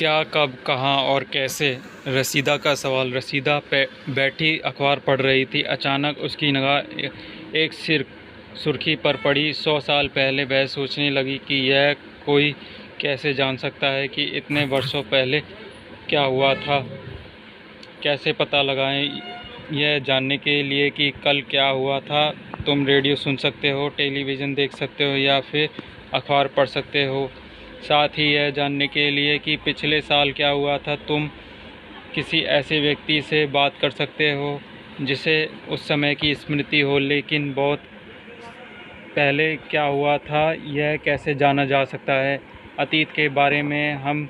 क्या, कब, कहाँ और कैसे? रसीदा का सवाल। रसीदा बैठी अखबार पढ़ रही थी। अचानक उसकी निगाह एक सुर्खी पर पड़ी। 100 साल पहले। वह सोचने लगी कि यह कोई कैसे जान सकता है कि इतने वर्षों पहले क्या हुआ था। कैसे पता लगाएं यह जानने के लिए कि कल क्या हुआ था। तुम रेडियो सुन सकते हो, टेलीविज़न देख सकते हो या फिर अखबार पढ़ सकते हो। साथ ही यह जानने के लिए कि पिछले साल क्या हुआ था, तुम किसी ऐसे व्यक्ति से बात कर सकते हो जिसे उस समय की स्मृति हो। लेकिन बहुत पहले क्या हुआ था, यह कैसे जाना जा सकता है? अतीत के बारे में हम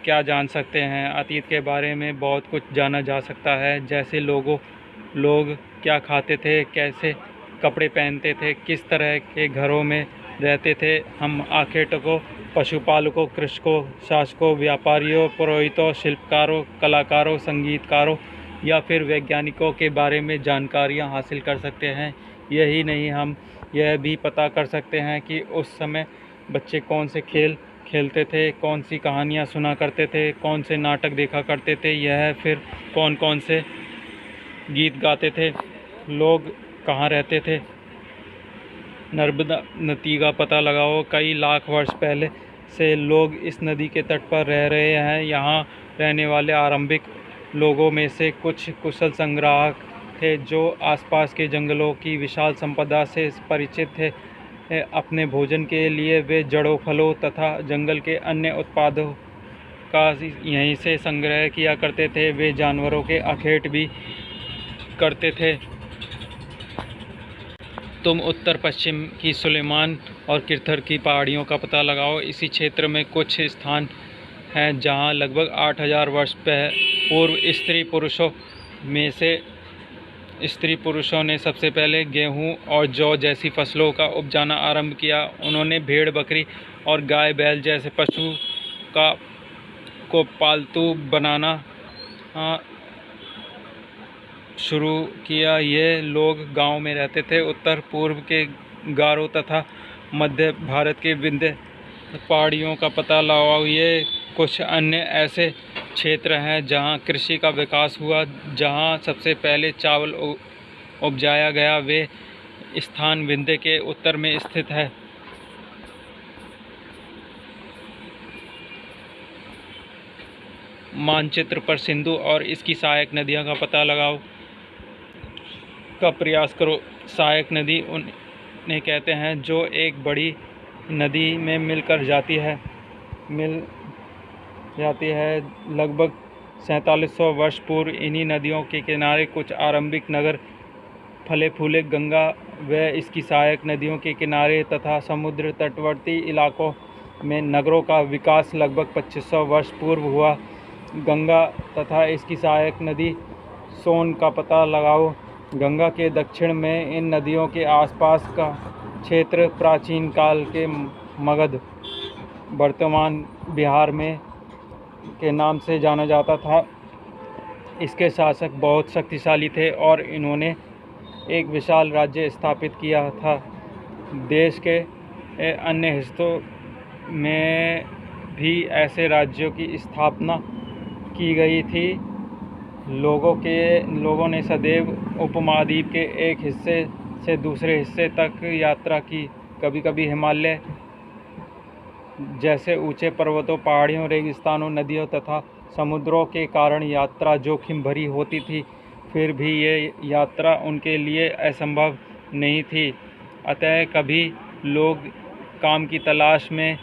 क्या जान सकते हैं? अतीत के बारे में बहुत कुछ जाना जा सकता है, जैसे लोग क्या खाते थे, कैसे कपड़े पहनते थे, किस तरह के घरों में रहते थे। हम आर्किटेक्टों, पशुपालकों, कृषकों, शासकों, व्यापारियों, पुरोहितों, शिल्पकारों, कलाकारों, संगीतकारों या फिर वैज्ञानिकों के बारे में जानकारियाँ हासिल कर सकते हैं। यही नहीं, हम यह भी पता कर सकते हैं कि उस समय बच्चे कौन से खेल खेलते थे, कौन सी कहानियाँ सुना करते थे, कौन से नाटक देखा करते थे, यह फिर कौन कौन से गीत गाते थे, लोग कहाँ रहते थे। नर्मदा नदी का पता लगाओ। कई लाख वर्ष पहले से लोग इस नदी के तट पर रह रहे हैं। यहाँ रहने वाले आरंभिक लोगों में से कुछ कुशल संग्राहक थे जो आसपास के जंगलों की विशाल संपदा से परिचित थे। अपने भोजन के लिए वे जड़ों, फलों तथा जंगल के अन्य उत्पादों का यहीं से संग्रह किया करते थे। वे जानवरों के अखेट भी करते थे। तुम उत्तर पश्चिम की सुलेमान और किरथर की पहाड़ियों का पता लगाओ। इसी क्षेत्र में कुछ स्थान हैं जहां लगभग 8000 वर्ष पूर्व स्त्री पुरुषों ने सबसे पहले गेहूं और जौ जैसी फसलों का उपजाना आरंभ किया। उन्होंने भेड़, बकरी और गाय, बैल जैसे पशु को पालतू बनाना शुरू किया। ये लोग गांव में रहते थे। उत्तर पूर्व के गारो तथा मध्य भारत के विंध्य पहाड़ियों का पता लगाओ। ये कुछ अन्य ऐसे क्षेत्र हैं जहां कृषि का विकास हुआ, जहां सबसे पहले चावल उपजाया गया। वे स्थान विंध्य के उत्तर में स्थित है। मानचित्र पर सिंधु और इसकी सहायक नदियों का पता लगाओ का प्रयास करो। सहायक नदी उन्हें कहते हैं जो एक बड़ी नदी में मिल जाती है। लगभग 4700 वर्ष पूर्व इन्हीं नदियों के किनारे कुछ आरंभिक नगर फले फूले। गंगा व इसकी सहायक नदियों के किनारे तथा समुद्र तटवर्ती इलाकों में नगरों का विकास लगभग 2500 वर्ष पूर्व हुआ। गंगा तथा इसकी सहायक नदी सोन का पता लगाओ। गंगा के दक्षिण में इन नदियों के आसपास का क्षेत्र प्राचीन काल के मगध, वर्तमान बिहार में के नाम से जाना जाता था। इसके शासक बहुत शक्तिशाली थे और इन्होंने एक विशाल राज्य स्थापित किया था। देश के अन्य हिस्सों में भी ऐसे राज्यों की स्थापना की गई थी। लोगों ने सदैव उपमहाद्वीप के एक हिस्से से दूसरे हिस्से तक यात्रा की। कभी कभी हिमालय जैसे ऊंचे पर्वतों, पहाड़ियों, रेगिस्तानों, नदियों तथा समुद्रों के कारण यात्रा जोखिम भरी होती थी। फिर भी ये यात्रा उनके लिए असंभव नहीं थी। अतः कभी लोग काम की तलाश में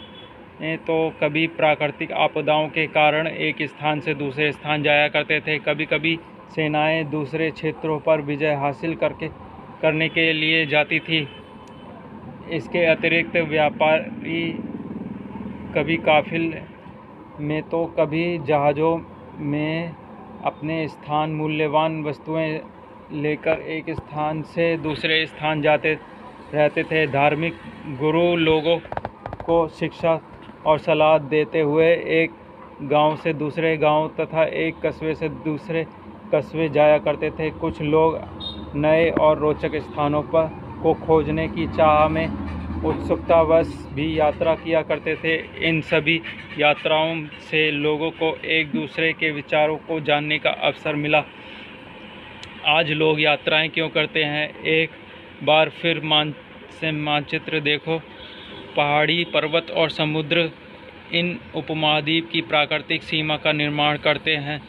तो कभी प्राकृतिक आपदाओं के कारण एक स्थान से दूसरे स्थान जाया करते थे। कभी कभी सेनाएं दूसरे क्षेत्रों पर विजय हासिल करने के लिए जाती थी। इसके अतिरिक्त व्यापारी कभी काफिले में तो कभी जहाज़ों में अपने स्थान मूल्यवान वस्तुएं लेकर एक स्थान से दूसरे स्थान जाते रहते थे। धार्मिक गुरु लोगों को शिक्षा और सलाह देते हुए एक गांव से दूसरे गांव तथा एक कस्बे से दूसरे कस्बे जाया करते थे। कुछ लोग नए और रोचक स्थानों को खोजने की चाह में उत्सुकतावश भी यात्रा किया करते थे। इन सभी यात्राओं से लोगों को एक दूसरे के विचारों को जानने का अवसर मिला। आज लोग यात्राएं क्यों करते हैं? एक बार फिर मानचित्र देखो। पहाड़ी, पर्वत और समुद्र इन उपमहाद्वीप की प्राकृतिक सीमा का निर्माण करते हैं।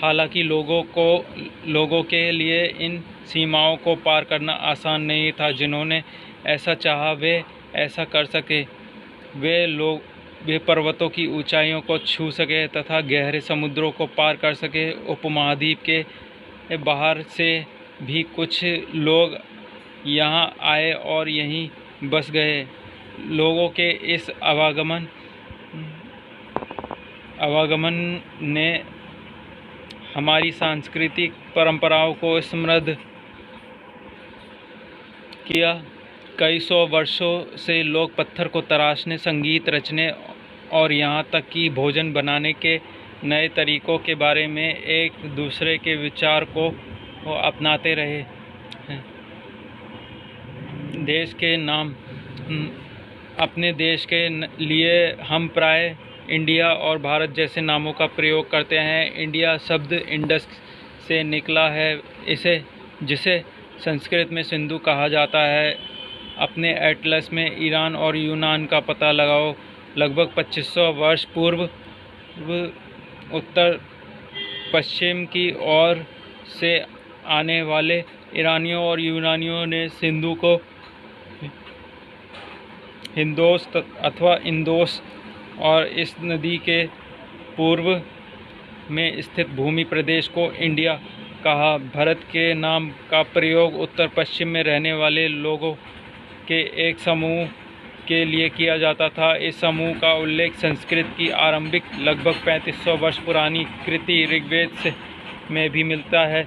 हालांकि लोगों के लिए इन सीमाओं को पार करना आसान नहीं था। जिन्होंने ऐसा चाहा वे ऐसा कर सके। वे पर्वतों की ऊंचाइयों को छू सके तथा गहरे समुद्रों को पार कर सके। उपमहाद्वीप के बाहर से भी कुछ लोग यहाँ आए और यहीं बस गए। लोगों के इस आवागमन ने हमारी सांस्कृतिक परंपराओं को समृद्ध किया। कई सौ वर्षों से लोग पत्थर को तराशने, संगीत रचने और यहाँ तक कि भोजन बनाने के नए तरीकों के बारे में एक दूसरे के विचार को अपनाते रहे हैं। देश के नाम अपने देश के लिए हम प्राय इंडिया और भारत जैसे नामों का प्रयोग करते हैं। इंडिया शब्द इंडस से निकला है, जिसे संस्कृत में सिंधु कहा जाता है। अपने एटलस में ईरान और यूनान का पता लगाओ। लगभग 2500 वर्ष पूर्व उत्तर पश्चिम की ओर से आने वाले ईरानियों और यूनानियों ने सिंधु को हिंदोस अथवा इंदोस और इस नदी के पूर्व में स्थित भूमि प्रदेश को इंडिया कहा। भारत के नाम का प्रयोग उत्तर पश्चिम में रहने वाले लोगों के एक समूह के लिए किया जाता था। इस समूह का उल्लेख संस्कृत की आरंभिक लगभग 3500 वर्ष पुरानी कृति ऋग्वेद में भी मिलता है।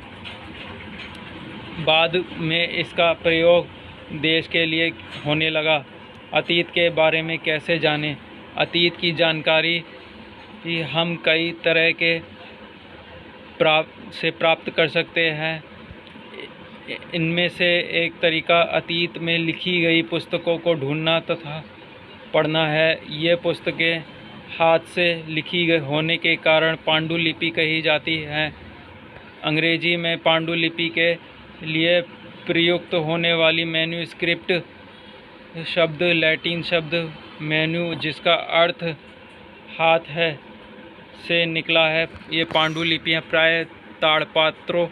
बाद में इसका प्रयोग देश के लिए होने लगा। अतीत के बारे में कैसे जानें? अतीत की जानकारी हम कई तरह के प्राप्त कर सकते हैं। इनमें से एक तरीका अतीत में लिखी गई पुस्तकों को ढूंढना तथा पढ़ना है। ये पुस्तकें हाथ से लिखी गई होने के कारण पांडुलिपि कही जाती हैं। अंग्रेजी में पांडुलिपि के लिए प्रयुक्त होने वाली मैन्युस्क्रिप्ट शब्द लैटिन शब्द मैन्यू, जिसका अर्थ हाथ है, से निकला है। ये पांडुलिपियाँ प्राय ताड़पत्रों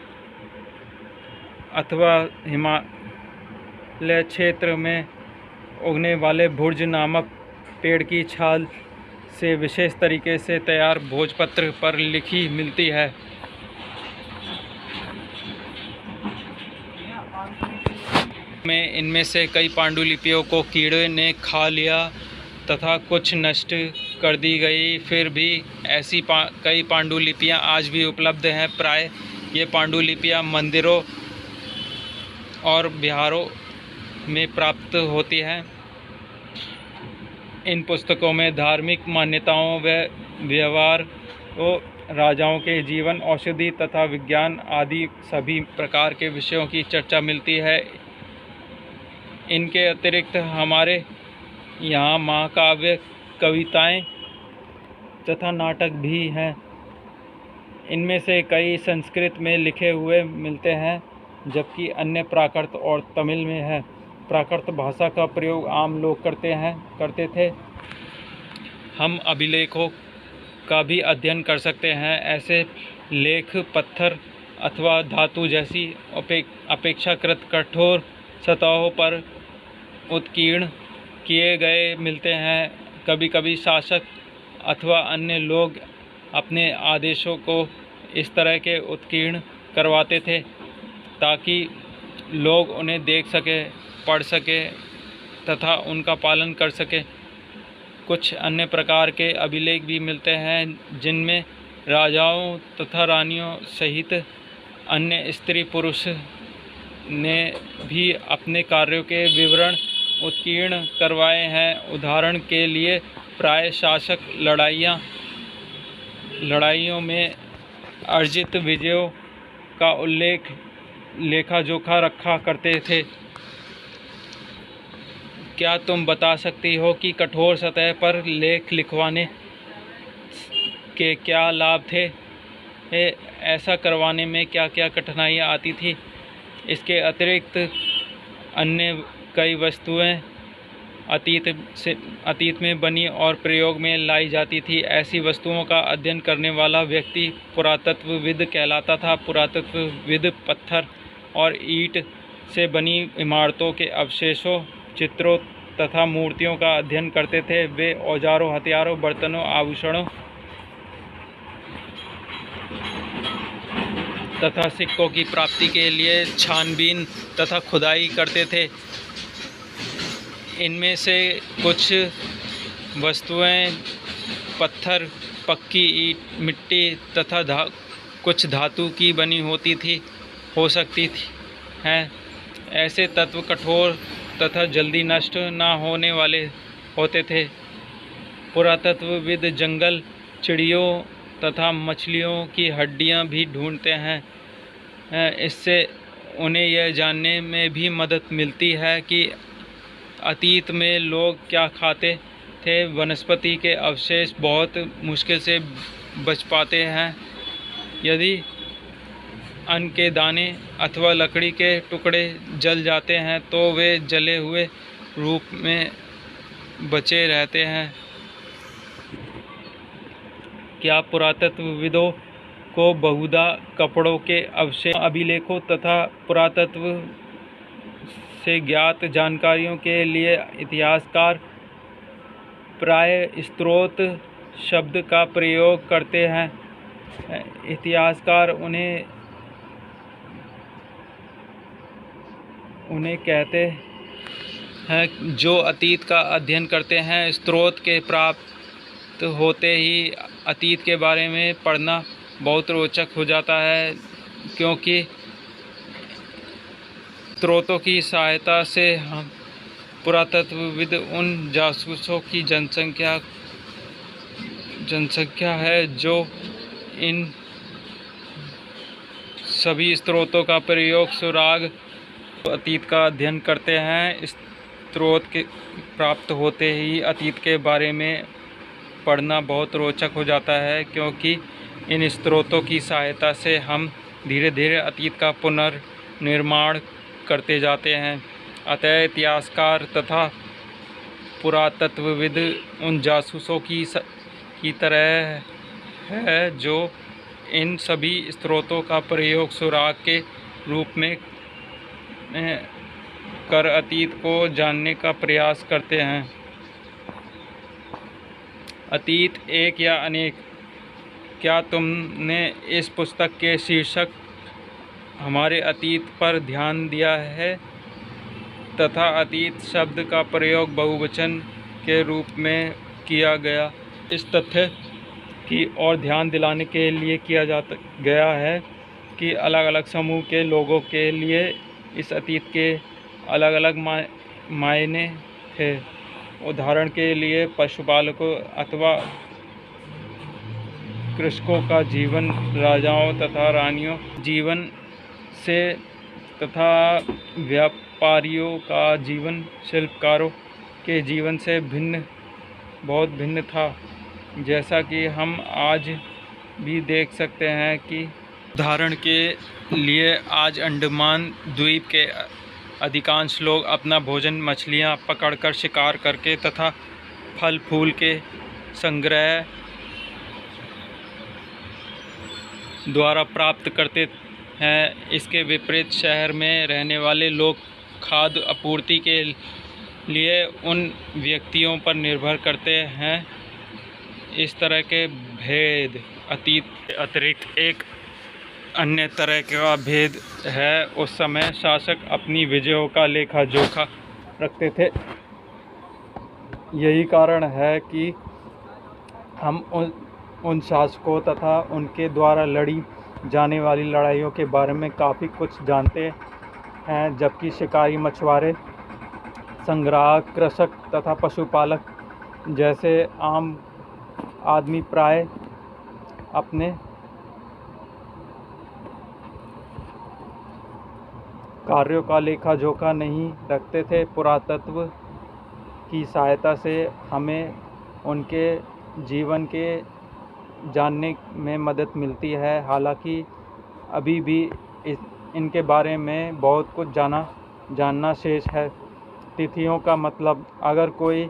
अथवा हिमालय क्षेत्र में उगने वाले भुर्ज नामक पेड़ की छाल से विशेष तरीके से तैयार भोजपत्र पर लिखी मिलती है। इनमें से कई पांडुलिपियों को कीड़े ने खा लिया तथा कुछ नष्ट कर दी गई। फिर भी ऐसी कई पांडुलिपियाँ आज भी उपलब्ध हैं। प्राय ये पांडुलिपियाँ मंदिरों और विहारों में प्राप्त होती हैं। इन पुस्तकों में धार्मिक मान्यताओं व व्यवहार राजाओं के जीवन, औषधि तथा विज्ञान आदि सभी प्रकार के विषयों की चर्चा मिलती है। इनके अतिरिक्त हमारे यहाँ महाकाव्य, कविताएं तथा नाटक भी हैं। इनमें से कई संस्कृत में लिखे हुए मिलते हैं, जबकि अन्य प्राकृत और तमिल में है। प्राकृत भाषा का प्रयोग आम लोग करते थे। हम अभिलेखों का भी अध्ययन कर सकते हैं। ऐसे लेख पत्थर अथवा धातु जैसी अपेक्षाकृत कठोर सतहों पर उत्कीर्ण किए गए मिलते हैं। कभी कभी शासक अथवा अन्य लोग अपने आदेशों को इस तरह के उत्कीर्ण करवाते थे ताकि लोग उन्हें देख सके, पढ़ सके तथा उनका पालन कर सके। कुछ अन्य प्रकार के अभिलेख भी मिलते हैं जिनमें राजाओं तथा रानियों सहित अन्य स्त्री पुरुष ने भी अपने कार्यों के विवरण उत्कीर्ण करवाए हैं। उदाहरण के लिए प्राय शासक लड़ाइयों में अर्जित विजयों का उल्लेख लेखा जोखा रखा करते थे। क्या तुम बता सकती हो कि कठोर सतह पर लेख लिखवाने के क्या लाभ थे? ऐसा करवाने में क्या क्या कठिनाइयाँ आती थी? इसके अतिरिक्त अन्य कई वस्तुएं अतीत में बनी और प्रयोग में लाई जाती थी। ऐसी वस्तुओं का अध्ययन करने वाला व्यक्ति पुरातत्वविद कहलाता था। पुरातत्वविद पत्थर और ईंट से बनी इमारतों के अवशेषों, चित्रों तथा मूर्तियों का अध्ययन करते थे। वे औजारों, हथियारों, बर्तनों, आभूषणों तथा सिक्कों की प्राप्ति के लिए छानबीन तथा खुदाई करते थे। इनमें से कुछ वस्तुएं पत्थर, पक्की ईंट, मिट्टी तथा कुछ धातु की बनी हो सकती थी हैं। ऐसे तत्व कठोर तथा जल्दी नष्ट न होने वाले होते थे। पुरातत्वविद जंगल, चिड़ियों तथा मछलियों की हड्डियां भी ढूंढते हैं। इससे उन्हें यह जानने में भी मदद मिलती है कि अतीत में लोग क्या खाते थे। वनस्पति के अवशेष बहुत मुश्किल से बच पाते हैं। यदि अन्न के दाने अथवा लकड़ी के टुकड़े जल जाते हैं तो वे जले हुए रूप में बचे रहते हैं। क्या पुरातत्वविदों को बहुधा कपड़ों के अवशेष, अभिलेखों तथा पुरातत्व से ज्ञात जानकारियों के लिए इतिहासकार प्रायः स्रोत शब्द का प्रयोग करते हैं? इतिहासकार उन्हें कहते हैं जो अतीत का अध्ययन करते हैं। स्रोत के प्राप्त होते ही अतीत के बारे में पढ़ना बहुत रोचक हो जाता है, क्योंकि स्रोतों की सहायता से हम पुरातत्वविद उन जासूसों की जनसंख्या है जो इन सभी स्रोतों का प्रयोग सुराग अतीत का अध्ययन करते हैं। स्रोत के प्राप्त होते ही अतीत के बारे में पढ़ना बहुत रोचक हो जाता है, क्योंकि इन स्रोतों की सहायता से हम धीरे धीरे अतीत का पुनर्निर्माण करते जाते हैं। अतः इतिहासकार तथा पुरातत्वविद उन जासूसों की तरह है जो इन सभी स्रोतों का प्रयोग सुराग के रूप में कर अतीत को जानने का प्रयास करते हैं। अतीत एक या अनेक? क्या तुमने इस पुस्तक के शीर्षक हमारे अतीत पर ध्यान दिया है तथा अतीत शब्द का प्रयोग बहुवचन के रूप में किया गया? इस तथ्य की ओर ध्यान दिलाने के लिए किया गया है कि अलग अलग समूह के लोगों के लिए इस अतीत के अलग अलग मायने थे। उदाहरण के लिए पशुपालकों अथवा कृषकों का जीवन राजाओं तथा रानियों जीवन से तथा व्यापारियों का जीवन शिल्पकारों के जीवन से बहुत भिन्न था। जैसा कि हम आज भी देख सकते हैं कि उदाहरण के लिए आज अंडमान द्वीप के अधिकांश लोग अपना भोजन मछलियां पकड़कर, शिकार करके तथा फल फूल के संग्रह द्वारा प्राप्त करते हैं। इसके विपरीत शहर में रहने वाले लोग खाद्य आपूर्ति के लिए उन व्यक्तियों पर निर्भर करते हैं। इस तरह के भेद अतीत के अतिरिक्त एक अन्य तरह का भेद है। उस समय शासक अपनी विजयों का लेखा जोखा रखते थे। यही कारण है कि हम उन शासकों तथा उनके द्वारा लड़ी जाने वाली लड़ाइयों के बारे में काफ़ी कुछ जानते हैं, जबकि शिकारी, मछुआरे, संग्राहक, कृषक तथा पशुपालक जैसे आम आदमी प्राय अपने कार्यों का लेखा जोखा नहीं रखते थे। पुरातत्व की सहायता से हमें उनके जीवन के जानने में मदद मिलती है। हालांकि अभी भी इनके बारे में बहुत कुछ जानना शेष है। तिथियों का मतलब, अगर कोई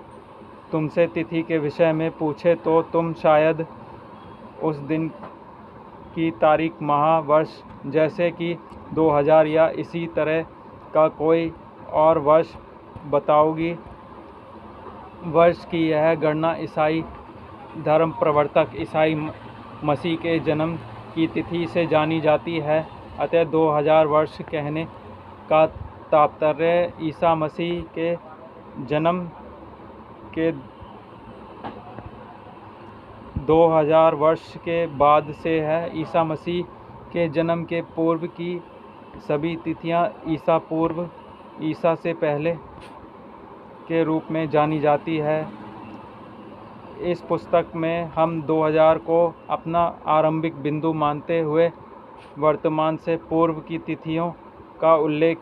तुमसे तिथि के विषय में पूछे तो तुम शायद उस दिन की तारीख, माह, वर्ष जैसे कि 2000 या इसी तरह का कोई और वर्ष बताओगी। वर्ष की यह गणना ईसाई धर्म प्रवर्तक ईसाई मसीह के जन्म की तिथि से जानी जाती है। अतः 2000 वर्ष कहने का तात्पर्य ईसा मसीह के जन्म के 2000 वर्ष के बाद से है। ईसा मसीह के जन्म के पूर्व की सभी तिथियां ईसा पूर्व, ईसा से पहले के रूप में जानी जाती है। इस पुस्तक में हम 2000 को अपना आरंभिक बिंदु मानते हुए वर्तमान से पूर्व की तिथियों का उल्लेख